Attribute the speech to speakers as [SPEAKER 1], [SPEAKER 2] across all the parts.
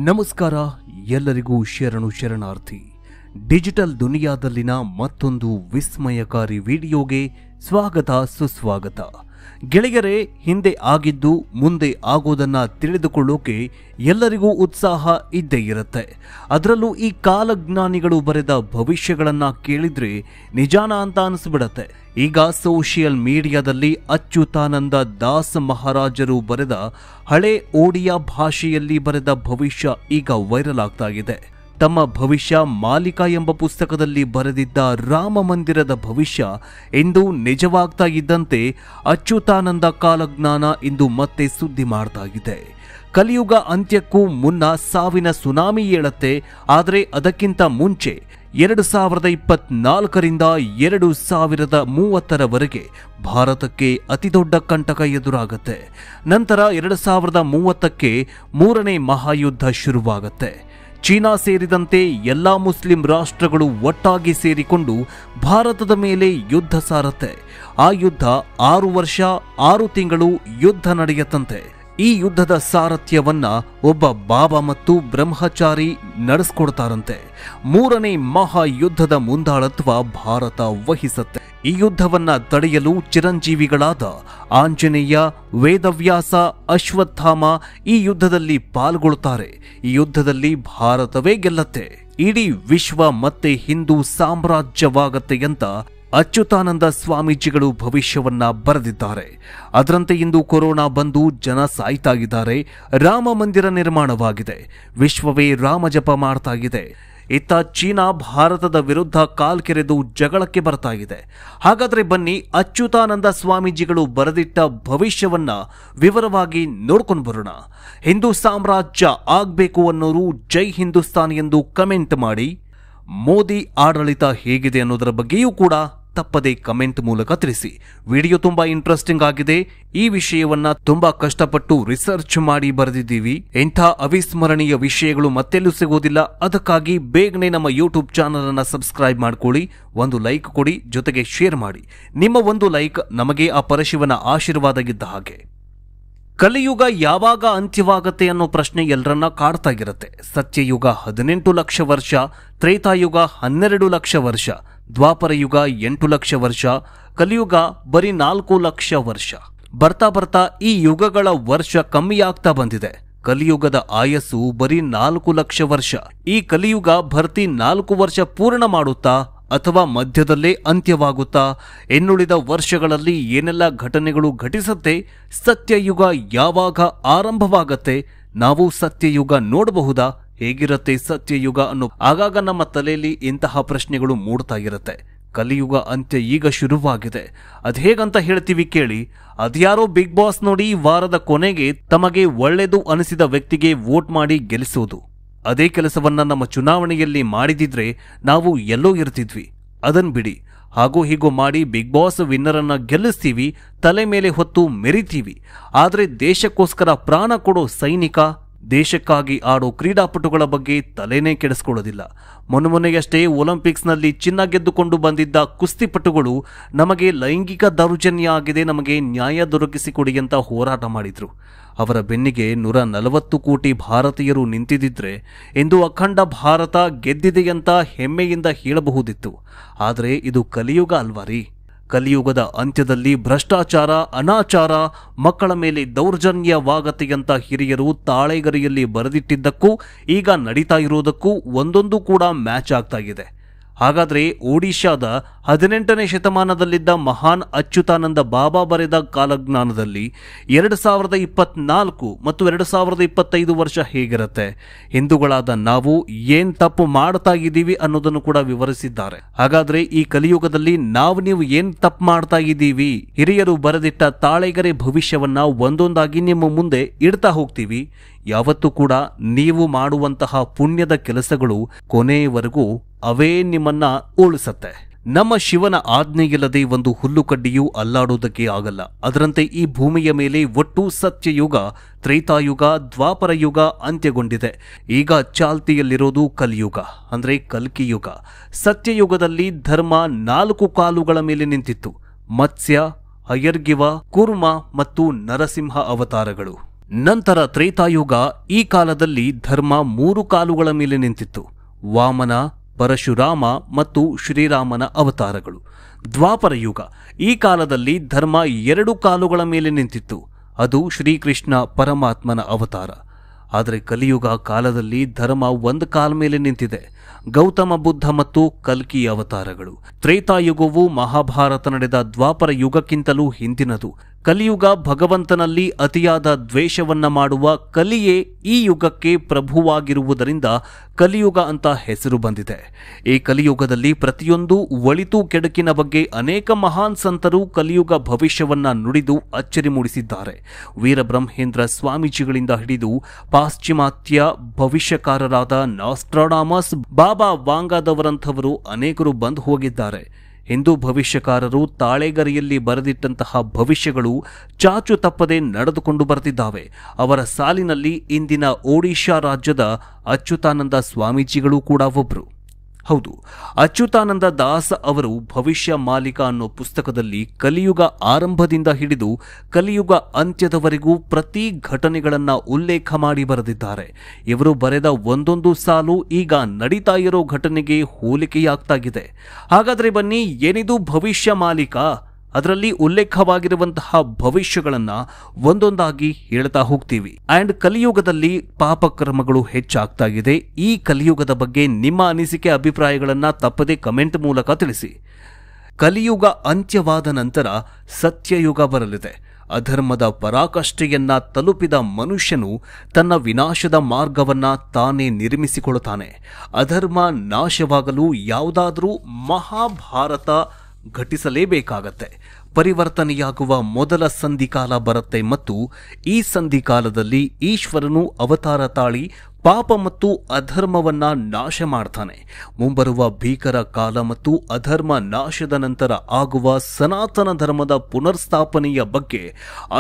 [SPEAKER 1] ನಮಸ್ಕಾರ ಎಲ್ಲರಿಗೂ ಶರಣಾರ್ಥಿ. ಡಿಜಿಟಲ್ ದುನಿಯಾದಲ್ಲಿನ ಮತ್ತೊಂದು ವಿಸ್ಮಯಕಾರಿ ವಿಡಿಯೋಗೆ ಸ್ವಾಗತ ಸುಸ್ವಾಗತ. ಗೆಳೆಯರೇ, ಹಿಂದೆ ಆಗಿದ್ದು ಮುಂದೆ ಆಗೋದನ್ನ ತಿಳಿದುಕೊಳ್ಳೋಕೆ ಎಲ್ಲರಿಗೂ ಉತ್ಸಾಹ ಇದ್ದೇ ಇರುತ್ತೆ. ಅದರಲ್ಲೂ ಈ ಕಾಲಜ್ಞಾನಿಗಳು ಬರೆದ ಭವಿಷ್ಯಗಳನ್ನ ಕೇಳಿದ್ರೆ ನಿಜಾನ ಅಂತ ಅನಿಸ್ಬಿಡತ್ತೆ. ಈಗ ಸೋಷಿಯಲ್ ಮೀಡಿಯಾದಲ್ಲಿ ಅಚ್ಯುತಾನಂದ ದಾಸ್ ಮಹಾರಾಜರು ಬರೆದ ಹಳೆ ಓಡಿಯಾ ಭಾಷೆಯಲ್ಲಿ ಬರೆದ ಭವಿಷ್ಯ ಈಗ ವೈರಲ್ ಆಗ್ತಾ ಇದೆ. ತಮ್ಮ ಭವಿಷ್ಯ ಮಾಲಿಕ ಎಂಬ ಪುಸ್ತಕದಲ್ಲಿ ಬರೆದಿದ್ದ ರಾಮ ಮಂದಿರದ ಭವಿಷ್ಯ ಇಂದು ನಿಜವಾಗ್ತಾ ಇದ್ದಂತೆ ಅಚ್ಯುತಾನಂದ ಕಾಲಜ್ಞಾನ ಇಂದು ಮತ್ತೆ ಸುದ್ದಿ ಮಾಡ್ತಾ ಇದೆ. ಕಲಿಯುಗ ಅಂತ್ಯಕ್ಕೂ ಮುನ್ನ ಸಾವಿನ ಸುನಾಮಿ ಏಳತ್ತೆ. ಆದರೆ ಅದಕ್ಕಿಂತ ಮುಂಚೆ 2024ರಿಂದ 2030ರವರೆಗೆ ಭಾರತಕ್ಕೆ ಅತಿದೊಡ್ಡ ಕಂಟಕ ಎದುರಾಗತ್ತೆ. ನಂತರ 2030ಕ್ಕೆ ಮೂರನೇ ಮಹಾಯುದ್ಧ ಶುರುವಾಗತ್ತೆ. ಚೀನಾ ಸೇರಿದಂತೆ ಎಲ್ಲಾ ಮುಸ್ಲಿಂ ರಾಷ್ಟ್ರಗಳು ಒಟ್ಟಾಗಿ ಸೇರಿಕೊಂಡು ಭಾರತದ ಮೇಲೆ ಯುದ್ಧ ಸಾರತ್ತೆ. ಆ ಯುದ್ಧ 6 ವರ್ಷ 6 ತಿಂಗಳು ಯುದ್ಧ ನಡೆಯತ್ತಂತೆ. ಈ ಯುದ್ಧದ ಸಾರಥ್ಯವನ್ನ ಒಬ್ಬ ಬಾಬಾ ಮತ್ತು ಬ್ರಹ್ಮಚಾರಿ ನಡೆಸ್ಕೊಡ್ತಾರಂತೆ. ಮೂರನೇ ಮಹಾಯುದ್ಧದ ಮುಂದಾಳತ್ವ ಭಾರತ ವಹಿಸತ್ತೆ. ಈ ಯುದ್ಧವನ್ನ ತಡೆಯಲು ಚಿರಂಜೀವಿಗಳಾದ ಆಂಜನೇಯ, ವೇದವ್ಯಾಸ, ಅಶ್ವತ್ಥಾಮ ಈ ಯುದ್ಧದಲ್ಲಿ ಪಾಲ್ಗೊಳ್ತಾರೆ. ಈ ಯುದ್ಧದಲ್ಲಿ ಭಾರತವೇ ಗೆಲ್ಲತ್ತೆ. ಇಡೀ ವಿಶ್ವ ಮತ್ತೆ ಹಿಂದೂ ಸಾಮ್ರಾಜ್ಯವಾಗತ್ತೆ ಅಂತ ಅಚ್ಯುತಾನಂದ ಸ್ವಾಮೀಜಿಗಳು ಭವಿಷ್ಯವನ್ನ ಬರೆದಿದ್ದಾರೆ. ಅದರಂತೆ ಇಂದು ಕೊರೋನಾ ಬಂದು ಜನ ಸಾಯ್ತಾ ಇದ್ದಾರೆ. ರಾಮ ಮಂದಿರ ನಿರ್ಮಾಣವಾಗಿದೆ. ವಿಶ್ವವೇ ರಾಮಜಪ ಮಾಡ್ತಾ ಇದೆ. ಇತ್ತ ಚೀನಾ ಭಾರತದ ವಿರುದ್ಧ ಕಾಲ್ಕೆರೆದು ಜಗಳಕ್ಕೆ ಬರ್ತಾ ಇದೆ. ಹಾಗಾದ್ರೆ ಬನ್ನಿ, ಅಚ್ಯುತಾನಂದ ಸ್ವಾಮೀಜಿಗಳು ಬರೆದಿಟ್ಟ ಭವಿಷ್ಯವನ್ನ ವಿವರವಾಗಿ ನೋಡ್ಕೊಂಡು ಬರೋಣ. ಹಿಂದೂ ಸಾಮ್ರಾಜ್ಯ ಆಗ್ಬೇಕು ಅನ್ನೋರು ಜೈ ಹಿಂದೂಸ್ತಾನ್ ಎಂದು ಕಮೆಂಟ್ ಮಾಡಿ. ಮೋದಿ ಆಡಳಿತ ಹೇಗಿದೆ ಅನ್ನೋದರ ಬಗ್ಗೆಯೂ ಕೂಡ ತಪ್ಪದೆ ಕಮೆಂಟ್ ಮೂಲಕ ತಿಳಿಸಿ. ವಿಡಿಯೋ ತುಂಬಾ ಇಂಟ್ರೆಸ್ಟಿಂಗ್ ಆಗಿದೆ. ಈ ವಿಷಯವನ್ನ ತುಂಬಾ ಕಷ್ಟಪಟ್ಟು ರಿಸರ್ಚ್ ಮಾಡಿ ಬರೆದಿದ್ದೀವಿ. ಇಂಥ ಅವಿಸ್ಮರಣೀಯ ವಿಷಯಗಳು ಮತ್ತೆಲ್ಲೂ ಸಿಗೋದಿಲ್ಲ. ಅದಕ್ಕಾಗಿ ಬೇಗನೆ ನಮ್ಮ ಯೂಟ್ಯೂಬ್ ಚಾನಲ್ ಅನ್ನ ಸಬ್ಸ್ಕ್ರೈಬ್ ಮಾಡ್ಕೊಳ್ಳಿ, ಒಂದು ಲೈಕ್ ಕೊಡಿ, ಜೊತೆಗೆ ಶೇರ್ ಮಾಡಿ. ನಿಮ್ಮ ಒಂದು ಲೈಕ್ ನಮಗೆ ಆ ಪರಶಿವನ ಆಶೀರ್ವಾದ ಇದ್ದ ಹಾಗೆ. ಕಲಿಯುಗ ಯಾವಾಗ ಅಂತ್ಯವಾಗತ್ತೆ ಅನ್ನೋ ಪ್ರಶ್ನೆ ಎಲ್ಲರನ್ನ ಕಾಡ್ತಾ ಇರುತ್ತೆ. ಸತ್ಯಯುಗ 18 ಲಕ್ಷ ವರ್ಷ, ತ್ರೇತಾಯುಗ 12 ಲಕ್ಷ ವರ್ಷ, ದ್ವಾಪರ ಯುಗ 8 ಲಕ್ಷ ವರ್ಷ, ಕಲಿಯುಗ ಬರೀ 4 ಲಕ್ಷ ವರ್ಷ. ಬರ್ತಾ ಬರ್ತಾ ಈ ಯುಗಗಳ ವರ್ಷ ಕಮ್ಮಿಯಾಗ್ತಾ ಬಂದಿದೆ. ಕಲಿಯುಗದ ಆಯಸ್ಸು ಬರೀ 4 ಲಕ್ಷ ವರ್ಷ. ಈ ಕಲಿಯುಗ ಭರ್ತಿ 4 ವರ್ಷ ಪೂರ್ಣ ಮಾಡುತ್ತಾ ಅಥವಾ ಮಧ್ಯದಲ್ಲೇ ಅಂತ್ಯವಾಗುತ್ತಾ? ಇನ್ನುಳಿದ ವರ್ಷಗಳಲ್ಲಿ ಏನೆಲ್ಲ ಘಟನೆಗಳು ಘಟಿಸುತ್ತೆ? ಸತ್ಯಯುಗ ಯಾವಾಗ ಆರಂಭವಾಗತ್ತೆ? ನಾವು ಸತ್ಯಯುಗ ನೋಡಬಹುದಾ? ಹೇಗಿರುತ್ತೆ ಸತ್ಯಯುಗ ಅನ್ನೋ ಆಗಾಗ ನಮ್ಮ ತಲೆಯಲ್ಲಿ ಇಂತಹ ಪ್ರಶ್ನೆಗಳು ಮೂಡ್ತಾ ಇರುತ್ತೆ. ಕಲಿಯುಗ ಅಂತ್ಯ ಈಗ ಶುರುವಾಗಿದೆ. ಅದೇಗಂತ ಹೇಳ್ತೀವಿ ಕೇಳಿ. ಅದ್ಯಾರೋ ಬಿಗ್ ಬಾಸ್ ನೋಡಿ ವಾರದ ಕೊನೆಗೆ ತಮಗೆ ಒಳ್ಳೆಯದು ಅನಿಸಿದ ವ್ಯಕ್ತಿಗೆ ವೋಟ್ ಮಾಡಿ ಗೆಲ್ಲಿಸೋದು. ಅದೇ ಕೆಲಸವನ್ನ ನಮ್ಮ ಚುನಾವಣೆಯಲ್ಲಿ ಮಾಡಿದಿದ್ರೆ ನಾವು ಎಲ್ಲೋ ಇರ್ತಿದ್ವಿ. ಅದನ್ ಬಿಡಿ, ಹಾಗೋ ಹೀಗೋ ಮಾಡಿ ಬಿಗ್ ಬಾಸ್ ವಿನ್ನರ್ ಅನ್ನ ಗೆಲ್ಲಿಸ್ತೀವಿ, ತಲೆ ಮೇಲೆ ಹೊತ್ತು ಮೆರಿತೀವಿ. ಆದ್ರೆ ದೇಶಕ್ಕೋಸ್ಕರ ಪ್ರಾಣ ಕೊಡೋ ಸೈನಿಕ, ದೇಶಕ್ಕಾಗಿ ಆಡೋ ಕ್ರೀಡಾಪಟುಗಳ ಬಗ್ಗೆ ತಲೆನೇ ಕೆಡಿಸ್ಕೊಳ್ಳೋದಿಲ್ಲ. ಮೊನ್ನೆಯಷ್ಟೇ ಒಲಿಂಪಿಕ್ಸ್ನಲ್ಲಿ ಚಿನ್ನ ಗೆದ್ದುಕೊಂಡು ಬಂದಿದ್ದ ಕುಸ್ತಿಪಟುಗಳು ನಮಗೆ ಲೈಂಗಿಕ ದೌರ್ಜನ್ಯ ಆಗಿದೆ, ನಮಗೆ ನ್ಯಾಯ ದೊರಕಿಸಿಕೊಡಿ ಅಂತ ಹೋರಾಟ ಮಾಡಿದ್ರು. ಅವರ ಬೆನ್ನಿಗೆ 140 ಕೋಟಿ ಭಾರತೀಯರು ನಿಂತಿದ್ದಿದ್ರೆ ಇಂದು ಅಖಂಡ ಭಾರತ ಗೆದ್ದಿದೆಯಂತ ಹೆಮ್ಮೆಯಿಂದ ಹೇಳಬಹುದಿತ್ತು. ಆದರೆ ಇದು ಕಲಿಯುಗ ಅಲ್ವಾ ರೀ? ಕಲಿಯುಗದ ಅಂತ್ಯದಲ್ಲಿ ಭ್ರಷ್ಟಾಚಾರ, ಅನಾಚಾರ, ಮಕ್ಕಳ ಮೇಲೆ ದೌರ್ಜನ್ಯವಾಗತ್ತೆಯಂತ ಹಿರಿಯರು ತಾಳೆಗರಿಯಲ್ಲಿ ಬರೆದಿಟ್ಟಿದ್ದಕ್ಕೂ ಈಗ ನಡೀತಾ ಇರೋದಕ್ಕೂ ಒಂದೊಂದು ಕೂಡ ಮ್ಯಾಚ್ ಆಗ್ತಾ ಇದೆ. ಹಾಗಾದ್ರೆ ಒಡಿಶಾದ 18ನೇ ಶತಮಾನದಲ್ಲಿದ್ದ ಮಹಾನ್ ಅಚ್ಯುತಾನಂದ ಬಾಬಾ ಬರೆದ ಕಾಲಜ್ಞಾನದಲ್ಲಿ 2024 ಮತ್ತು 2025 ವರ್ಷ ಹೇಗಿರುತ್ತೆ? ಹಿಂದೂಗಳಾದ ನಾವು ಏನ್ ತಪ್ಪು ಮಾಡ್ತಾ ಇದ್ದೀವಿ ಅನ್ನೋದನ್ನು ಕೂಡ ವಿವರಿಸಿದ್ದಾರೆ. ಹಾಗಾದ್ರೆ ಈ ಕಲಿಯುಗದಲ್ಲಿ ನೀವು ಏನ್ ತಪ್ಪು ಮಾಡ್ತಾ ಇದ್ದೀವಿ? ಹಿರಿಯರು ಬರೆದಿಟ್ಟ ತಾಳೆಗರೆ ಭವಿಷ್ಯವನ್ನ ಒಂದೊಂದಾಗಿ ನಿಮ್ಮ ಮುಂದೆ ಇಡ್ತಾ ಹೋಗ್ತೀವಿ. ಯಾವತ್ತೂ ಕೂಡ ನೀವು ಮಾಡುವಂತಹ ಪುಣ್ಯದ ಕೆಲಸಗಳು ಕೊನೆಯವರೆಗೂ ಅವೇ ನಿಮ್ಮನ್ನ ಉಳಿಸತ್ತೆ. ನಮ್ಮ ಶಿವನ ಆಜ್ಞೆಯಿಲ್ಲದೆ ಒಂದು ಹುಲ್ಲು ಕಡ್ಡಿಯೂ ಅಲ್ಲಾಡೋದಕ್ಕೆ ಆಗಲ್ಲ. ಅದರಂತೆ ಈ ಭೂಮಿಯ ಮೇಲೆ ಒಟ್ಟು ಸತ್ಯಯುಗ, ತ್ರೇತಾಯುಗ, ದ್ವಾಪರ ಯುಗ ಅಂತ್ಯಗೊಂಡಿದೆ. ಈಗ ಚಾಲ್ತಿಯಲ್ಲಿರೋದು ಕಲಿಯುಗ, ಅಂದ್ರೆ ಕಲ್ಕಿಯುಗ. ಸತ್ಯಯುಗದಲ್ಲಿ ಧರ್ಮ 4 ಕಾಲುಗಳ ಮೇಲೆ ನಿಂತಿತ್ತು. ಮತ್ಸ್ಯ, ಹಯರ್ಗಿವ, ಕುರ್ಮ ಮತ್ತು ನರಸಿಂಹ ಅವತಾರಗಳು. ನಂತರ ತ್ರೇತಾಯುಗ. ಈ ಕಾಲದಲ್ಲಿ ಧರ್ಮ 3 ಕಾಲುಗಳ ಮೇಲೆ ನಿಂತಿತ್ತು. ವಾಮನ, ಪರಶುರಾಮ ಮತ್ತು ಶ್ರೀರಾಮನ ಅವತಾರಗಳು. ದ್ವಾಪರ ಯುಗ. ಈ ಕಾಲದಲ್ಲಿ ಧರ್ಮ 2 ಕಾಲುಗಳ ಮೇಲೆ ನಿಂತಿತ್ತು. ಅದು ಶ್ರೀಕೃಷ್ಣ ಪರಮಾತ್ಮನ ಅವತಾರ. ಆದರೆ ಕಲಿಯುಗ ಕಾಲದಲ್ಲಿ ಧರ್ಮ 1 ಕಾಲ ಮೇಲೆ ನಿಂತಿದೆ. ಗೌತಮ ಬುದ್ಧ ಮತ್ತು ಕಲ್ಕಿ ಅವತಾರಗಳು. ತ್ರೇತಾಯುಗವು ಮಹಾಭಾರತ ನಡೆದ ದ್ವಾಪರ ಯುಗಕ್ಕಿಂತಲೂ ಹಿಂದಿನದು. ಕಲಿಯುಗ ಭಗವಂತನಲ್ಲಿ ಅತಿಯಾದ ದ್ವೇಷವನ್ನ ಮಾಡುವ ಕಲಿಯೇ ಈ ಯುಗಕ್ಕೆ ಪ್ರಭುವಾಗಿರುವುದರಿಂದ ಕಲಿಯುಗ ಅಂತ ಹೆಸರು ಬಂದಿದೆ. ಈ ಕಲಿಯುಗದಲ್ಲಿ ಪ್ರತಿಯೊಂದು ಒಳಿತು ಕೆಡುಕಿನ ಬಗ್ಗೆ ಅನೇಕ ಮಹಾನ್ ಸಂತರು ಕಲಿಯುಗ ಭವಿಷ್ಯವನ್ನ ನುಡಿದು ಅಚ್ಚರಿ ಮೂಡಿಸಿದ್ದಾರೆ. ವೀರಬ್ರಹ್ಮೇಂದ್ರ ಸ್ವಾಮೀಜಿಗಳಿಂದ ಹಿಡಿದು ಪಾಶ್ಚಿಮಾತ್ಯ ಭವಿಷ್ಯಕಾರರಾದ ನಾಸ್ಟ್ರಾಡಾಮಸ್, ಬಾಬಾ ವಾಂಗಾದವರಂಥವರು ಅನೇಕರು ಬಂದು ಹೋಗಿದ್ದಾರೆ. ಹಿಂದೂ ಭವಿಷ್ಯಕಾರರು ತಾಳೆಗರಿಯಲ್ಲಿ ಬರೆದಿಟ್ಟಂತಹ ಭವಿಷ್ಯಗಳು ಚಾಚು ತಪ್ಪದೆ ನಡೆದುಕೊಂಡು ಬರೆದಿದ್ದಾವೆ. ಅವರ ಸಾಲಿನಲ್ಲಿ ಇಂದಿನ ಒಡಿಶಾ ರಾಜ್ಯದ ಅಚ್ಯುತಾನಂದ ಸ್ವಾಮೀಜಿಗಳು ಕೂಡ ಒಬ್ಬರು. ಹೌದು, ಅಚ್ಯುತಾನಂದ ದಾಸ್ ಅವರು ಭವಿಷ್ಯ ಮಾಲಿಕ ಅನ್ನೋ ಪುಸ್ತಕದಲ್ಲಿ ಕಲಿಯುಗ ಆರಂಭದಿಂದ ಹಿಡಿದು ಕಲಿಯುಗ ಅಂತ್ಯದವರೆಗೂ ಪ್ರತಿ ಘಟನೆಗಳನ್ನ ಉಲ್ಲೇಖ ಮಾಡಿ ಬರೆದಿದ್ದಾರೆ. ಇವರು ಬರೆದ ಒಂದೊಂದು ಸಾಲು ಈಗ ನಡೀತಾ ಇರೋ ಘಟನೆಗೆ ಹೋಲಿಕೆಯಾಗ್ತಾಗಿದೆ. ಹಾಗಾದ್ರೆ ಬನ್ನಿ, ಏನಿದು ಭವಿಷ್ಯ ಮಾಲಿಕ? ಅದರಲ್ಲಿ ಉಲ್ಲೇಖವಾಗಿರುವಂತಹ ಭವಿಷ್ಯಗಳನ್ನ ಒಂದೊಂದಾಗಿ ಹೇಳ್ತಾ ಹೋಗ್ತೀವಿ. ಅಂಡ್ ಕಲಿಯುಗದಲ್ಲಿ ಪಾಪಕರ್ಮಗಳು ಹೆಚ್ಚಾಗ್ತಾ ಇದೆ. ಈ ಕಲಿಯುಗದ ಬಗ್ಗೆ ನಿಮ್ಮ ಅನಿಸಿಕೆ, ಅಭಿಪ್ರಾಯಗಳನ್ನ ತಪ್ಪದೆ ಕಮೆಂಟ್ ಮೂಲಕ ತಿಳಿಸಿ. ಕಲಿಯುಗ ಅಂತ್ಯವಾದ ನಂತರ ಸತ್ಯಯುಗ ಬರಲಿದೆ. ಅಧರ್ಮದ ಪರಾಕಾಷ್ಠೆಯನ್ನ ತಲುಪಿದ ಮನುಷ್ಯನು ತನ್ನ ವಿನಾಶದ ಮಾರ್ಗವನ್ನ ತಾನೇ ನಿರ್ಮಿಸಿಕೊಳ್ಳುತ್ತಾನೆ. ಅಧರ್ಮ ನಾಶವಾಗಲು ಯಾವುದಾದ್ರೂ ಮಹಾಭಾರತ ಘಟಿಸಲೇಬೇಕಾಗತ್ತೆ. ಪರಿವರ್ತನೆಯಾಗುವ ಮೊದಲ ಸಂಧಿಕಾಲ ಬರುತ್ತೆ ಮತ್ತು ಈ ಸಂಧಿಕಾಲದಲ್ಲಿ ಈಶ್ವರನು ಅವತಾರ ತಾಳಿ ಪಾಪ ಮತ್ತು ಅಧರ್ಮವನ್ನ ನಾಶ ಮಾಡ್ತಾನೆ. ಮುಂಬರುವ ಭೀಕರ ಕಾಲ ಮತ್ತು ಅಧರ್ಮ ನಾಶದ ನಂತರ ಆಗುವ ಸನಾತನ ಧರ್ಮದ ಪುನರ್ಸ್ಥಾಪನೆಯ ಬಗ್ಗೆ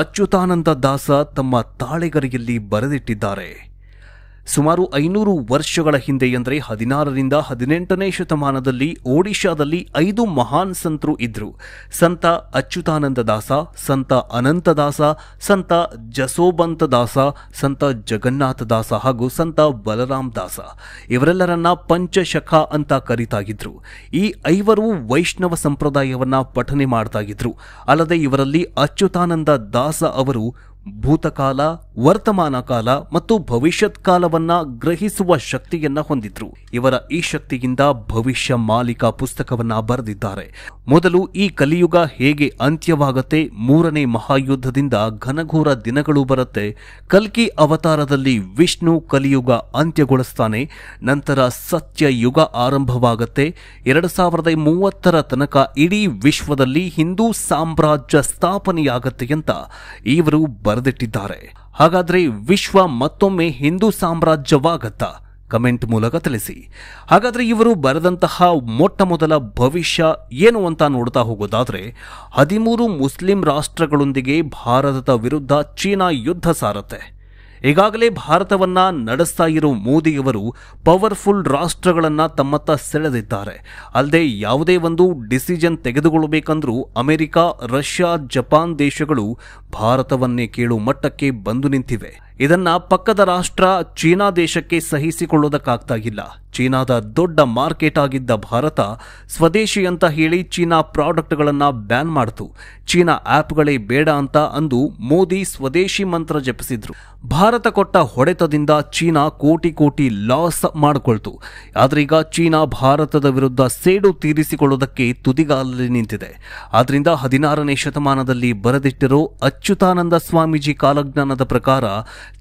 [SPEAKER 1] ಅಚ್ಯುತಾನಂದ ದಾಸ ತಮ್ಮ ತಾಳೆಗರಿಯಲ್ಲಿ ಬರೆದಿಟ್ಟಿದ್ದಾರೆ. ಸುಮಾರು 500 ವರ್ಷಗಳ ಹಿಂದೆ ಅಂದರೆ 16ರಿಂದ 18ನೇ ಶತಮಾನದಲ್ಲಿ ಒಡಿಶಾದಲ್ಲಿ 5 ಮಹಾನ್ ಸಂತರು ಇದ್ರು. ಸಂತ ಅಚ್ಯುತಾನಂದ ದಾಸ, ಸಂತ ಅನಂತದಾಸ, ಸಂತ ಜಸೋಬಂತ ದಾಸ, ಸಂತ ಜಗನ್ನಾಥ ದಾಸ ಹಾಗೂ ಸಂತ ಬಲರಾಮ್ ದಾಸ. ಇವರೆಲ್ಲರನ್ನ ಪಂಚಶಖ ಅಂತ ಕರೀತಾಗಿದ್ರು. ಈ 5ರು ವೈಷ್ಣವ ಸಂಪ್ರದಾಯವನ್ನ ಪಠನೆ ಮಾಡ್ತಾಗಿದ್ರು. ಅಲ್ಲದೆ ಇವರಲ್ಲಿ ಅಚ್ಯುತಾನಂದ ದಾಸ ಅವರು ಭೂತಕಾಲ, ವರ್ತಮಾನ ಕಾಲ ಮತ್ತು ಭವಿಷ್ಯತ್ ಕಾಲವನ್ನ ಗ್ರಹಿಸುವ ಶಕ್ತಿಯನ್ನ ಹೊಂದಿದ್ರು. ಇವರ ಈ ಶಕ್ತಿಯಿಂದ ಭವಿಷ್ಯ ಮಾಲಿಕ ಪುಸ್ತಕವನ್ನ ಬರೆದಿದ್ದಾರೆ. ಮೊದಲು ಈ ಕಲಿಯುಗ ಹೇಗೆ ಅಂತ್ಯವಾಗತ್ತೆ, 3ನೇ ಮಹಾಯುದ್ಧದಿಂದ ಘನಘೋರ ದಿನಗಳು ಬರುತ್ತೆ, ಕಲ್ಕಿ ಅವತಾರದಲ್ಲಿ ವಿಷ್ಣು ಕಲಿಯುಗ ಅಂತ್ಯಗೊಳಿಸ್ತಾನೆ, ನಂತರ ಸತ್ಯ ಯುಗ ಆರಂಭವಾಗತ್ತೆ, 2030ರ ತನಕ ಇಡೀ ವಿಶ್ವದಲ್ಲಿ ಹಿಂದೂ ಸಾಮ್ರಾಜ್ಯ ಸ್ಥಾಪನೆಯಾಗತ್ತೆ ಅಂತ ಇವರು ಬರೆದಿಟ್ಟಿದ್ದಾರೆ. ಹಾಗಾದ್ರೆ ವಿಶ್ವ ಮತ್ತೊಮ್ಮೆ ಹಿಂದೂ ಸಾಮ್ರಾಜ್ಯವಾಗತ್ತಾ? ಕಮೆಂಟ್ ಮೂಲಕ ತಿಳಿಸಿ. ಹಾಗಾದ್ರೆ ಇವರು ಬರೆದಂತಹ ಮೊಟ್ಟ ಮೊದಲ ಭವಿಷ್ಯ ಏನು ಅಂತ ನೋಡ್ತಾ ಹೋಗೋದಾದ್ರೆ, 13 ಮುಸ್ಲಿಂ ರಾಷ್ಟ್ರಗಳೊಂದಿಗೆ ಭಾರತದ ವಿರುದ್ಧ ಚೀನಾ ಯುದ್ಧ ಸಾರತ್ತೆ. ಈಗಾಗಲೇ ಭಾರತವನ್ನ ನಡೆಸ್ತಾ ಇರೋ ಮೋದಿಯವರು ಪವರ್ಫುಲ್ ರಾಷ್ಟ್ರಗಳನ್ನ ತಮ್ಮತ್ತ ಸೆಳೆದಿದ್ದಾರೆ. ಅಲ್ಲದೆ ಯಾವುದೇ ಒಂದು ಡಿಸಿಷನ್ ತೆಗೆದುಕೊಳ್ಳಬೇಕಂದ್ರೂ ಅಮೆರಿಕ, ರಷ್ಯಾ, ಜಪಾನ್ ದೇಶಗಳು ಭಾರತವನ್ನೇ ಕೇಳು ಮಟ್ಟಕ್ಕೆ ಬಂದು ನಿಂತಿವೆ. ಇದನ್ನ ಪಕ್ಕದ ರಾಷ್ಟ್ರ ಚೀನಾ ದೇಶಕ್ಕೆ ಸಹಿಸಿಕೊಳ್ಳೋದಕ್ಕಾಗ್ತಾ ಇಲ್ಲ. ಚೀನಾದ ದೊಡ್ಡ ಮಾರ್ಕೆಟ್ ಆಗಿದ್ದ ಭಾರತ ಸ್ವದೇಶಿ ಅಂತ ಹೇಳಿ ಚೀನಾ ಪ್ರಾಡಕ್ಟ್ಗಳನ್ನ ಬ್ಯಾನ್ ಮಾಡಿತು. ಚೀನಾ ಆಪ್ಗಳೇ ಬೇಡ ಅಂತ ಅಂದು ಮೋದಿ ಸ್ವದೇಶಿ ಮಂತ್ರ ಜಪಿಸಿದ್ರು. ಭಾರತ ಕೊಟ್ಟ ಹೊಡೆತದಿಂದ ಚೀನಾ ಕೋಟಿ ಕೋಟಿ ಲಾಸ್ ಮಾಡಿಕೊಳ್ತು. ಆದ್ರೀಗ ಚೀನಾ ಭಾರತದ ವಿರುದ್ಧ ಸೇಡು ತೀರಿಸಿಕೊಳ್ಳೋದಕ್ಕೆ ತುದಿಗಾಲಲ್ಲಿ ನಿಂತಿದೆ. ಆದ್ರಿಂದ 16ನೇ ಶತಮಾನದಲ್ಲಿ ಬರೆದಿಟ್ಟಿರೋ ಅಚ್ಯುತಾನಂದ ಸ್ವಾಮೀಜಿ ಕಾಲಜ್ಞಾನದ ಪ್ರಕಾರ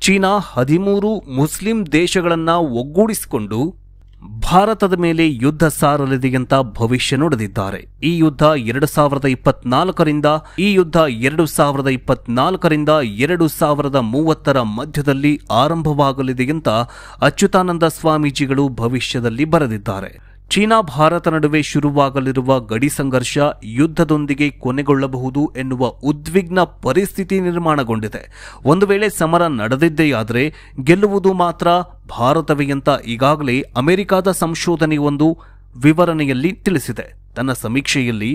[SPEAKER 1] ಚೀನಾ 13 ಮುಸ್ಲಿಂ ದೇಶಗಳನ್ನ ಒಗ್ಗೂಡಿಸಿಕೊಂಡು ಭಾರತದ ಮೇಲೆ ಯುದ್ಧ ಸಾರಲಿದೆ ಅಂತ ಭವಿಷ್ಯ ನುಡಿದಿದ್ದಾರೆ. ಈ ಯುದ್ಧ 2024ರಿಂದ 2030ರ ಮಧ್ಯದಲ್ಲಿ ಆರಂಭವಾಗಲಿದೆ ಅಂತ ಅಚ್ಯುತಾನಂದ ಸ್ವಾಮೀಜಿಗಳು ಭವಿಷ್ಯದಲ್ಲಿ ಬರೆದಿದ್ದಾರೆ. ಚೀನಾ ಭಾರತ ನಡುವೆ ಶುರುವಾಗಲಿರುವ ಗಡಿ ಸಂಘರ್ಷ ಯುದ್ಧದೊಂದಿಗೆ ಕೊನೆಗೊಳ್ಳಬಹುದು ಎನ್ನುವ ಉದ್ವಿಗ್ನ ಪರಿಸ್ಥಿತಿ ನಿರ್ಮಾಣಗೊಂಡಿದೆ. ಒಂದು ವೇಳೆ ಸಮರ ನಡೆದಿದ್ದೆಯಾದರೆ ಗೆಲ್ಲುವುದು ಮಾತ್ರ ಭಾರತವೇ ಅಂತ ಈಗಾಗಲೇ ಅಮೆರಿಕದ ಸಂಶೋಧನೆಯೊಂದು ವಿವರಣೆಯಲ್ಲಿ ತಿಳಿಸಿದೆ. ತನ್ನ ಸಮೀಕ್ಷೆಯಲ್ಲಿ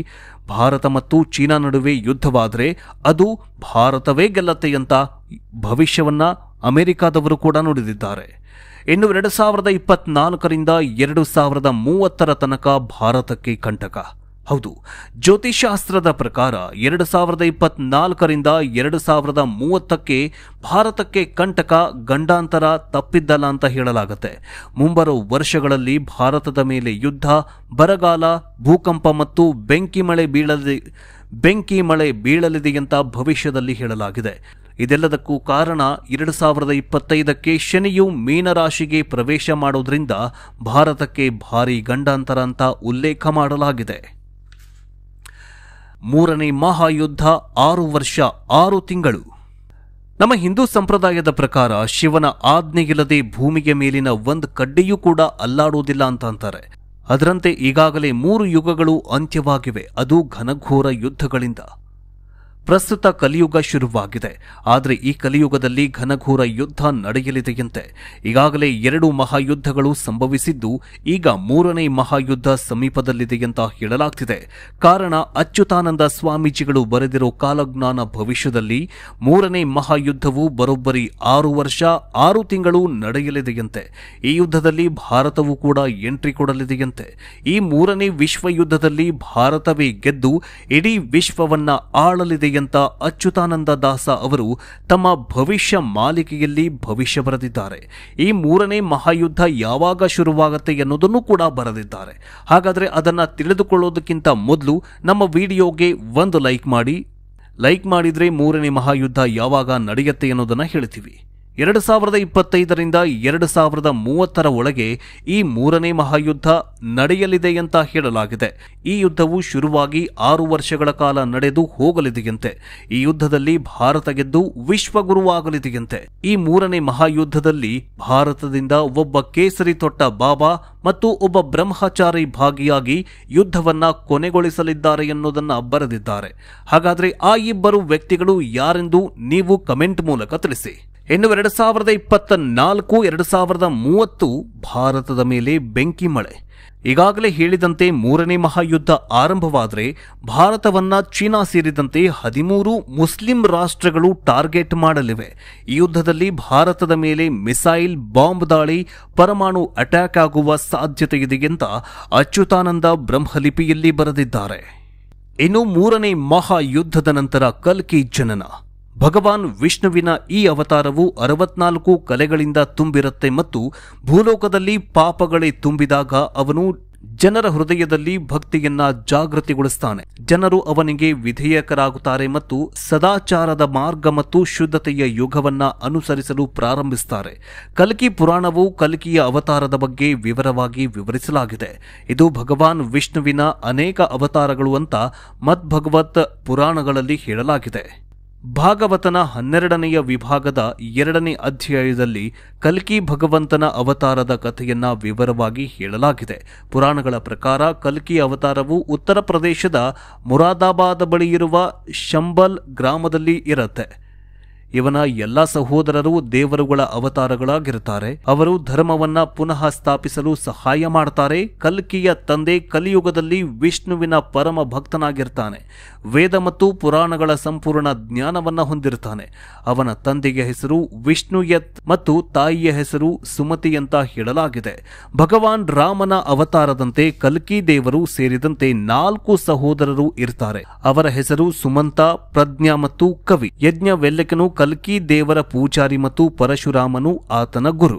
[SPEAKER 1] ಭಾರತ ಮತ್ತು ಚೀನಾ ನಡುವೆ ಯುದ್ಧವಾದರೆ ಅದು ಭಾರತವೇ ಗೆಲ್ಲತ್ತೆ ಅಂತ ಭವಿಷ್ಯವನ್ನ ಅಮೆರಿಕಾದವರು ಕೂಡ ನುಡಿದಿದ್ದಾರೆ. ಇನ್ನು 2024ರಿಂದ 2030 ತನಕ ಭಾರತಕ್ಕೆ ಕಂಟಕ. ಹೌದು, ಜ್ಯೋತಿಷಾಸ್ತ್ರದ ಪ್ರಕಾರ 2024ರಿಂದ 2030ಕ್ಕೆ ಭಾರತಕ್ಕೆ ಕಂಟಕ, ಗಂಡಾಂತರ ತಪ್ಪಿದ್ದಲ್ಲ ಅಂತ ಹೇಳಲಾಗುತ್ತೆ. ಮುಂಬರುವ ವರ್ಷಗಳಲ್ಲಿ ಭಾರತದ ಮೇಲೆ ಯುದ್ಧ, ಬರಗಾಲ, ಭೂಕಂಪ ಮತ್ತು ಬೆಂಕಿ ಮಳೆ ಬೀಳಲಿದೆ ಅಂತ ಭವಿಷ್ಯದಲ್ಲಿ ಹೇಳಲಾಗಿದೆ. ಇದೆಲ್ಲದಕ್ಕೂ ಕಾರಣ 2025ಕ್ಕೆ ಶನಿಯು ಮೀನರಾಶಿಗೆ ಪ್ರವೇಶ ಮಾಡೋದ್ರಿಂದ ಭಾರತಕ್ಕೆ ಭಾರೀ ಗಂಡಾಂತರ ಅಂತ ಉಲ್ಲೇಖ ಮಾಡಲಾಗಿದೆ. ಮೂರನೇ ಮಹಾಯುದ್ಧ 6 ವರ್ಷ 6 ತಿಂಗಳು. ನಮ್ಮ ಹಿಂದೂ ಸಂಪ್ರದಾಯದ ಪ್ರಕಾರ ಶಿವನ ಆಜ್ಞೆಯಿಲ್ಲದೆ ಭೂಮಿಗೆ ಮೇಲಿನ ಒಂದು ಕಡ್ಡಿಯೂ ಕೂಡ ಅಲ್ಲಾಡುವುದಿಲ್ಲ ಅಂತ ಅಂತಾರೆ. ಅದರಂತೆ ಈಗಾಗಲೇ 3 ಯುಗಗಳು ಅಂತ್ಯವಾಗಿವೆ, ಅದು ಘನಘೋರ ಯುದ್ಧಗಳಿಂದ. ಪ್ರಸ್ತುತ ಕಲಿಯುಗ ಶುರುವಾಗಿದೆ. ಆದರೆ ಈ ಕಲಿಯುಗದಲ್ಲಿ ಘನಘೋರ ಯುದ್ಧ ನಡೆಯಲಿದೆಯಂತೆ. ಈಗಾಗಲೇ 2 ಮಹಾಯುದ್ಧಗಳು ಸಂಭವಿಸಿದ್ದು, ಈಗ 3ನೇ ಮಹಾಯುದ್ಧ ಸಮೀಪದಲ್ಲಿದೆಯಂತ ಹೇಳಲಾಗ್ತಿದೆ. ಕಾರಣ, ಅಚ್ಯುತಾನಂದ ಸ್ವಾಮೀಜಿಗಳು ಬರೆದಿರೋ ಕಾಲಜ್ಞಾನ ಭವಿಷ್ಯದಲ್ಲಿ 3ನೇ ಮಹಾಯುದ್ಧವು ಬರೋಬ್ಬರಿ 6 ವರ್ಷ 6 ತಿಂಗಳು ನಡೆಯಲಿದೆಯಂತೆ. ಈ ಯುದ್ಧದಲ್ಲಿ ಭಾರತವು ಕೂಡ ಎಂಟ್ರಿ ಕೊಡಲಿದೆಯಂತೆ. ಈ 3ನೇ ವಿಶ್ವ ಯುದ್ಧದಲ್ಲಿ ಭಾರತವೇ ಗೆದ್ದು ಇಡೀ ವಿಶ್ವವನ್ನ ಆಳಲಿದೆ ಅಂತ ಅಚ್ಯುತಾನಂದ ದಾಸ ಅವರು ತಮ್ಮ ಭವಿಷ್ಯ ಮಾಲಿಕೆಯಲ್ಲಿ ಭವಿಷ್ಯ ಬರೆದಿದ್ದಾರೆ. ಈ 3ನೇ ಮಹಾಯುದ್ಧ ಯಾವಾಗ ಶುರುವಾಗುತ್ತೆ ಎನ್ನುವುದನ್ನು ಕೂಡ ಬರೆದಿದ್ದಾರೆ. ಹಾಗಾದರೆ ಅದನ್ನ ತಿಳಿದುಕೊಳ್ಳೋದಕ್ಕಿಂತ ಮೊದಲು ನಮ್ಮ ವಿಡಿಯೋಗೆ ಒಂದು ಲೈಕ್ ಮಾಡಿ. ಲೈಕ್ ಮಾಡಿದ್ರೆ 3ನೇ ಮಹಾಯುದ್ಧ ಯಾವಾಗ ನಡೆಯುತ್ತೆ ಅನ್ನೋದನ್ನ ಹೇಳ್ತೀವಿ. 2025ರಿಂದ 2030 ಒಳಗೆ ಈ 3ನೇ ಮಹಾಯುದ್ಧ ನಡೆಯಲಿದೆ ಅಂತ ಹೇಳಲಾಗಿದೆ. ಈ ಯುದ್ಧವು ಶುರುವಾಗಿ 6 ವರ್ಷಗಳ ಕಾಲ ನಡೆದು ಹೋಗಲಿದೆಯಂತೆ. ಈ ಯುದ್ಧದಲ್ಲಿ ಭಾರತ ಗೆದ್ದು ವಿಶ್ವಗುರುವಾಗಲಿದೆಯಂತೆ. ಈ 3ನೇ ಮಹಾಯುದ್ಧದಲ್ಲಿ ಭಾರತದಿಂದ ಒಬ್ಬ ಕೇಸರಿ ತೊಟ್ಟ ಬಾಬಾ ಮತ್ತು ಒಬ್ಬ ಬ್ರಹ್ಮಚಾರಿ ಭಾಗಿಯಾಗಿ ಯುದ್ಧವನ್ನ ಕೊನೆಗೊಳಿಸಲಿದ್ದಾರೆ ಎನ್ನುವುದನ್ನ ಬರೆದಿದ್ದಾರೆ. ಹಾಗಾದ್ರೆ ಆ ಇಬ್ಬರು ವ್ಯಕ್ತಿಗಳು ಯಾರೆಂದು ನೀವು ಕಮೆಂಟ್ ಮೂಲಕ ತಿಳಿಸಿ. ಇನ್ನು 2024, 2030 ಭಾರತದ ಮೇಲೆ ಬೆಂಕಿ ಮಳೆ. ಈಗಾಗಲೇ ಹೇಳಿದಂತೆ 3ನೇ ಮಹಾಯುದ್ಧ ಆರಂಭವಾದರೆ ಭಾರತವನ್ನ ಚೀನಾ ಸೇರಿದಂತೆ 13 ಮುಸ್ಲಿಂ ರಾಷ್ಟ್ರಗಳು ಟಾರ್ಗೆಟ್ ಮಾಡಲಿವೆ. ಈ ಯುದ್ಧದಲ್ಲಿ ಭಾರತದ ಮೇಲೆ ಮಿಸೈಲ್, ಬಾಂಬ್ ದಾಳಿ, ಪರಮಾಣು ಅಟ್ಯಾಕ್ ಆಗುವ ಸಾಧ್ಯತೆ ಇದೆ ಅಂತ ಅಚ್ಯುತಾನಂದ ಬ್ರಹ್ಮಲಿಪಿಯಲ್ಲಿ ಬರೆದಿದ್ದಾರೆ. ಇನ್ನು 3ನೇ ಮಹಾಯುದ್ಧದ ನಂತರ ಕಲ್ಕಿ ಜನನ. ಭಗವಾನ್ ವಿಷ್ಣುವಿನ ಈ ಅವತಾರವು 64 ಕಲೆಗಳಿಂದ ತುಂಬಿರುತ್ತೆ ಮತ್ತು ಭೂಲೋಕದಲ್ಲಿ ಪಾಪಗಳೇ ತುಂಬಿದಾಗ ಅವನು ಜನರ ಹೃದಯದಲ್ಲಿ ಭಕ್ತಿಯನ್ನ ಜಾಗೃತಿಗೊಳಿಸ್ತಾನೆ. ಜನರು ಅವನಿಗೆ ವಿಧೇಯಕರಾಗುತ್ತಾರೆ ಮತ್ತು ಸದಾಚಾರದ ಮಾರ್ಗ ಮತ್ತು ಶುದ್ಧತೆಯ ಯುಗವನ್ನ ಅನುಸರಿಸಲು ಪ್ರಾರಂಭಿಸುತ್ತಾರೆ. ಕಲ್ಕಿ ಪುರಾಣವು ಕಲ್ಕಿಯ ಅವತಾರದ ಬಗ್ಗೆ ವಿವರವಾಗಿ ವಿವರಿಸಲಾಗಿದೆ. ಇದು ಭಗವಾನ್ ವಿಷ್ಣುವಿನ ಅನೇಕ ಅವತಾರಗಳು ಅಂತ ಮದ್ಭಗವತ್ ಪುರಾಣಗಳಲ್ಲಿ ಹೇಳಲಾಗಿದೆ. ಭಾಗವತನ 12ನೇ ವಿಭಾಗದ 2ನೇ ಅಧ್ಯಾಯದಲ್ಲಿ ಕಲ್ಕಿ ಭಗವಂತನ ಅವತಾರದ ಕಥೆಯನ್ನ ವಿವರವಾಗಿ ಹೇಳಲಾಗಿದೆ. ಪುರಾಣಗಳ ಪ್ರಕಾರ ಕಲ್ಕಿ ಅವತಾರವು ಉತ್ತರ ಪ್ರದೇಶದ ಮುರಾದಾಬಾದ್ ಬಳಿ ಇರುವ ಶಂಬಲ್ ಗ್ರಾಮದಲ್ಲಿ ಇರುತ್ತೆ. ಇವನ ಎಲ್ಲ ಸಹೋದರರು ದೇವರುಗಳ ಅವತಾರಗಳಾಗಿರುತ್ತಾರೆ. ಅವರು ಧರ್ಮವನ್ನ ಪುನಃ ಸ್ಥಾಪಿಸಲು ಸಹಾಯ ಮಾಡ್ತಾರೆ. ಕಲ್ಕಿಯ ತಂದೆ ಕಲಿಯುಗದಲ್ಲಿ ವಿಷ್ಣುವಿನ ಪರಮ ಭಕ್ತನಾಗಿರ್ತಾನೆ. ವೇದ ಮತ್ತು ಪುರಾಣಗಳ ಸಂಪೂರ್ಣ ಜ್ಞಾನವನ್ನ ಹೊಂದಿರುತ್ತಾನೆ. ಅವನ ತಂದೆಯ ಹೆಸರು ವಿಷ್ಣುಯತ್ ಮತ್ತು ತಾಯಿಯ ಹೆಸರು ಸುಮತಿ ಅಂತ ಹೇಳಲಾಗಿದೆ. ಭಗವಾನ್ ರಾಮನ ಅವತಾರದಂತೆ ಕಲ್ಕಿ ದೇವರು ಸೇರಿದಂತೆ 4 ಸಹೋದರರು ಇರ್ತಾರೆ. ಅವರ ಹೆಸರು ಸುಮಂತ, ಪ್ರಜ್ಞಾ ಮತ್ತು ಕವಿ. ಯಜ್ಞವೆಲ್ಲಕನು ಕಲ್ಕಿ ದೇವರ ಪೂಜಾರಿ ಮತ್ತು ಪರಶುರಾಮನು ಆತನ ಗುರು.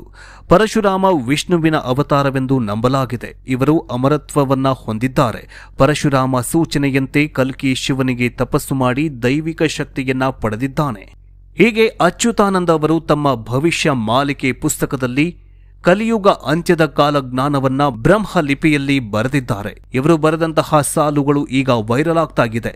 [SPEAKER 1] ಪರಶುರಾಮ ವಿಷ್ಣುವಿನ ಅವತಾರವೆಂದು ನಂಬಲಾಗಿದೆ. ಇವರು ಅಮರತ್ವವನ್ನ ಹೊಂದಿದ್ದಾರೆ. ಪರಶುರಾಮ ಸೂಚನೆಯಂತೆ ಕಲ್ಕಿ ಶಿವನಿಗೆ ತಪಸ್ಸು ಮಾಡಿ ದೈವಿಕ ಶಕ್ತಿಯನ್ನ ಪಡೆದಿದ್ದಾನೆ. ಹೀಗೆ ಅಚ್ಯುತಾನಂದ ಅವರು ತಮ್ಮ ಭವಿಷ್ಯ ಮಾಲಿಕೆ ಪುಸ್ತಕದಲ್ಲಿ ಕಲಿಯುಗ ಅಂತ್ಯದ ಕಾಲಜ್ಞಾನವನ್ನ ಬ್ರಹ್ಮ ಲಿಪಿಯಲ್ಲಿ ಬರೆದಿದ್ದಾರೆ. ಇವರು ಬರೆದಂತಹ ಸಾಲುಗಳು ಈಗ ವೈರಲ್ ಆಗ್ತಾ ಇದೆ.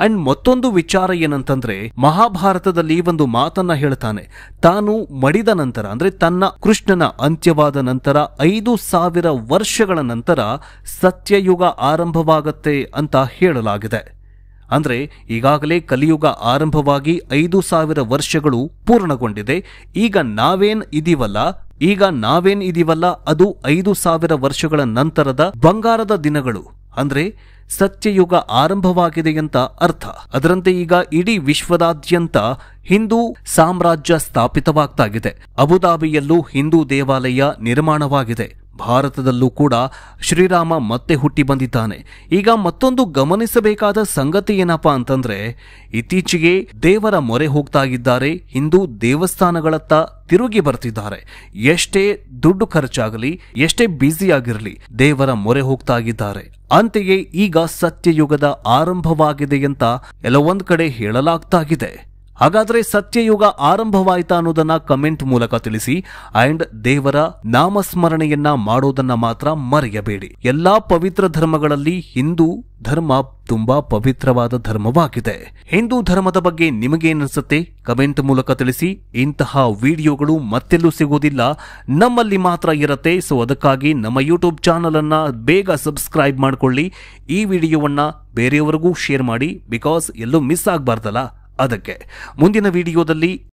[SPEAKER 1] ಅಂಡ್ ಮತ್ತೊಂದು ವಿಚಾರ ಏನಂತಂದ್ರೆ, ಮಹಾಭಾರತದಲ್ಲಿ ಒಂದು ಮಾತನ್ನ ಹೇಳ್ತಾನೆ. ತಾನು ಮಡಿದ ನಂತರ ಅಂದ್ರೆ ತನ್ನ ಕೃಷ್ಣನ ಅಂತ್ಯವಾದ ನಂತರ 5000 ವರ್ಷಗಳ ನಂತರ ಸತ್ಯಯುಗ ಆರಂಭವಾಗತ್ತೆ ಅಂತ ಹೇಳಲಾಗಿದೆ. ಅಂದ್ರೆ ಈಗಾಗಲೇ ಕಲಿಯುಗ ಆರಂಭವಾಗಿ 5000 ವರ್ಷಗಳು ಪೂರ್ಣಗೊಂಡಿದೆ. ಈಗ ನಾವೇನ್ ಇದೀವಲ್ಲ ಅದು 5000 ವರ್ಷಗಳ ನಂತರದ ಬಂಗಾರದ ದಿನಗಳು ಅಂದ್ರೆ ಸತ್ಯಯುಗ ಆರಂಭವಾಗಿದೆ ಅಂತ ಅರ್ಥ. ಅದರಂತೆ ಈಗ ಇಡೀ ವಿಶ್ವದಾದ್ಯಂತ ಹಿಂದೂ ಸಾಮ್ರಾಜ್ಯ ಸ್ಥಾಪಿತವಾಗ್ತಾಗಿದೆ. ಅಬುದಾಬಿಯಲ್ಲೂ ಹಿಂದೂ ದೇವಾಲಯ ನಿರ್ಮಾಣವಾಗಿದೆ. ಭಾರತದಲ್ಲೂ ಕೂಡ ಶ್ರೀರಾಮ ಮತ್ತೆ ಹುಟ್ಟಿ ಬಂದಿದ್ದಾನೆ. ಈಗ ಮತ್ತೊಂದು ಗಮನಿಸಬೇಕಾದ ಸಂಗತಿ ಏನಪ್ಪಾ ಅಂತಂದ್ರೆ, ಇತ್ತೀಚೆಗೆ ದೇವರ ಮೊರೆ ಹೋಗ್ತಾ ಇದ್ದಾರೆ. ಹಿಂದೂ ದೇವಸ್ಥಾನಗಳತ್ತ ತಿರುಗಿ ಬರ್ತಿದ್ದಾರೆ. ಎಷ್ಟೇ ದುಡ್ಡು ಖರ್ಚಾಗಲಿ, ಎಷ್ಟೇ ಬ್ಯುಸಿ ಆಗಿರಲಿ, ದೇವರ ಮೊರೆ ಹೋಗ್ತಾ ಇದ್ದಾರೆ. ಅಂತೆಯೇ ಈಗ ಸತ್ಯಯುಗದ ಆರಂಭವಾಗಿದೆ ಅಂತ ಎಲ್ಲೊಂದ್ ಕಡೆ ಹೇಳಲಾಗ್ತಾಗಿದೆ. ಹಾಗಾದ್ರೆ ಸತ್ಯಯುಗ ಆರಂಭವಾಯ್ತಾ ಅನ್ನೋದನ್ನ ಕಮೆಂಟ್ ಮೂಲಕ ತಿಳಿಸಿ. ಅಂಡ್ ದೇವರ ನಾಮಸ್ಮರಣೆಯನ್ನ ಮಾಡೋದನ್ನ ಮಾತ್ರ ಮರೆಯಬೇಡಿ. ಎಲ್ಲಾ ಪವಿತ್ರ ಧರ್ಮಗಳಲ್ಲಿ ಹಿಂದೂ ಧರ್ಮ ತುಂಬಾ ಪವಿತ್ರವಾದ ಧರ್ಮವಾಗಿದೆ. ಹಿಂದೂ ಧರ್ಮದ ಬಗ್ಗೆ ನಿಮಗೇನಿಸುತ್ತೆ ಕಮೆಂಟ್ ಮೂಲಕ ತಿಳಿಸಿ. ಇಂತಹ ವಿಡಿಯೋಗಳು ಮತ್ತೆಲ್ಲೂ ಸಿಗೋದಿಲ್ಲ, ನಮ್ಮಲ್ಲಿ ಮಾತ್ರ ಇರತ್ತೆ. ಸೊ ಅದಕ್ಕಾಗಿ ನಮ್ಮ ಯೂಟ್ಯೂಬ್ ಚಾನಲ್ ಅನ್ನ ಬೇಗ ಸಬ್ಸ್ಕ್ರೈಬ್ ಮಾಡ್ಕೊಳ್ಳಿ. ಈ ವಿಡಿಯೋವನ್ನ ಬೇರೆಯವರಿಗೂ ಶೇರ್ ಮಾಡಿ, ಬಿಕಾಸ್ ಎಲ್ಲೂ ಮಿಸ್ ಆಗ್ಬಾರ್ದಲ್ಲ. ಅದಕ್ಕೆ ಮುಂದಿನ ವಿಡಿಯೋದಲ್ಲಿ